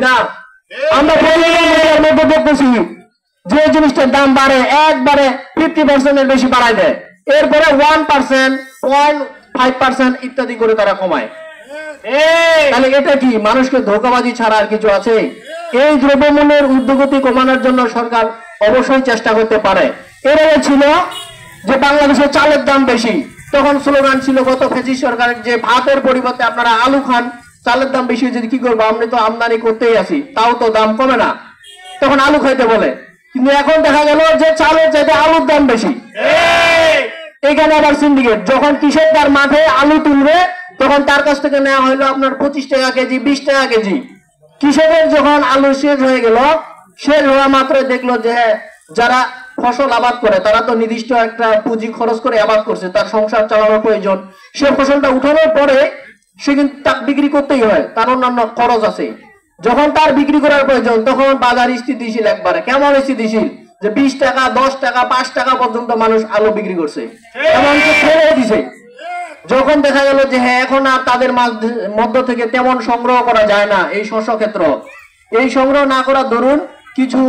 না আমরা মধ্যে দেখতেছি যে জিনিসটার দাম বাড়ে একবারে 50% এর বেশি বাড়ায় দেয়, এরপরে 1%, 0.5% ইত্যাদি করে তারা কমায়। তাহলে এটা কি মানুষকে ধোঁকাবাজি ছাড়া আর কিছু আছে? এই দ্রব্যমূল্যের ঊর্ধ্বগতি কমানোর জন্য সরকার অবশ্যই চেষ্টা করতে পারে। এর আগে ছিল যে বাংলাদেশে চালের দাম বেশি, তখন স্লোগান ছিল গত ফ্যাসিস্ট সরকারের যে ভাতের পরিবর্তে আপনারা আলু খান, চালের দাম বেশি হয়েছে কি করবো, আমরা তো আমদানি করতেই আছি, তাও তো দাম কমে না, তখন আলু খাইতে বলে। কিন্তু এখন দেখা গেল যে চালের চাইতে আলুর দাম বেশি। এখানে আবার সিন্ডিকেট, যখন কৃষকদার মাঠে আলু তুলবে তখন তার কাছ থেকে নেওয়া হলো আপনার 25 টাকা কেজি, 20 টাকা কেজি। কৃষকের যখন আলু শেষ হয়ে গেল, শেষ হওয়া মাত্র দেখলো যে যারা ফসল আবাদ করে তারা তো নির্দিষ্ট একটা পুঁজি খরচ করে আবাদ করছে, তার সংসার চালানোর প্রয়োজন, সে ফসলটা উঠানোর পরে সে কিন্তু তাকে বিক্রি করতেই হয়, তার অন্যান্য খরচ আছে। যখন তার বিক্রি করার প্রয়োজন তখন বাজার স্থিতিশীল, একবারে কেমন স্থিতিশীল যে 20 টাকা, 10 টাকা, 5 টাকা পর্যন্ত মানুষ আলু বিক্রি করছে, এমনকি ফেলে দিছে। যখন দেখা গেল যে এখন আর তাদের মধ্য থেকে তেমন সংগ্রহ করা যায় না এই শস্য ক্ষেত্র, এই সংগ্রহ না করার দরুন কিছু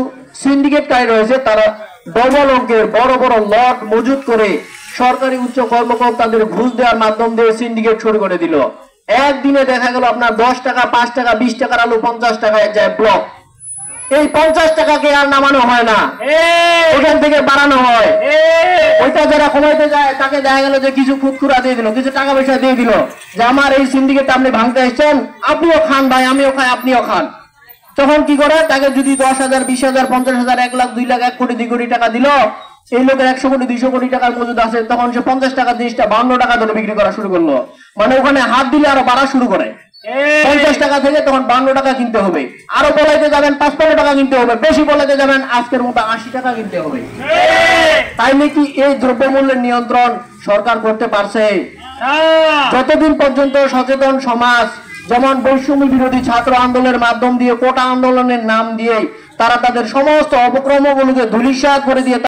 সিন্ডিকেটকারী রয়েছে, তারা ডবল অঙ্কের বড় বড় লট মজুত করে সরকারি উচ্চ কর্মকর্তাদের ঘুষ দেওয়ার মাধ্যম দিয়ে সিন্ডিকেট শুরু করে দিল। একদিনে দেখা গেল আপনার 10 টাকা, 5 টাকা, 20 টাকার আলু 50 টাকায় যায় ব্লক। এই 50 টাকাকে আর নামানো হয় না, ওখান থেকে বাড়ানো হয়। ওইটা যারা কমাইতে যায় তাকে দেখা গেল যে কিছু খুচরা দিয়ে দিল, কিছু টাকা পয়সা দিয়ে দিল যে আমার এই সিন্ডিকেট আপনি ভাঙতে এসছেন, আপনিও খান ভাই, আমিও খাই, আপনিও খান। তখন কি করে, তাকে যদি 10,000, 20,000, 50,000, 1 লাখ, 2 লাখ, 1 কোটি, 2 কোটি টাকা দিল, এই লোকের 100 কোটি, 200 কোটি টাকার মজুদ আছে, তখন সে 50 টাকা জিনিসটা 52 টাকা ধরে বিক্রি করা শুরু করলো। মানে ওখানে হাত দিলে আরো বাড়া শুরু করে। 50 টাকা থেকে তখন 52 টাকা কিনতে হবে, আরো বলাইতে যাবেন 55 টাকা কিনতে হবে, বেশি বলাইতে যাবেন আজকের মতো 80 টাকা কিনতে হবে। তাই নাকি এই দ্রব্যমূল্যের নিয়ন্ত্রণ সরকার করতে পারছে? যতদিন পর্যন্ত সচেতন সমাজ, যেমন বৈষম্য বিরোধী ছাত্র আন্দোলনের মাধ্যম দিয়ে, কোটা আন্দোলনের নাম দিয়ে তারা তাদের সমস্ত অপকর্মগুলোকে ধূলিসাৎ করে দিয়ে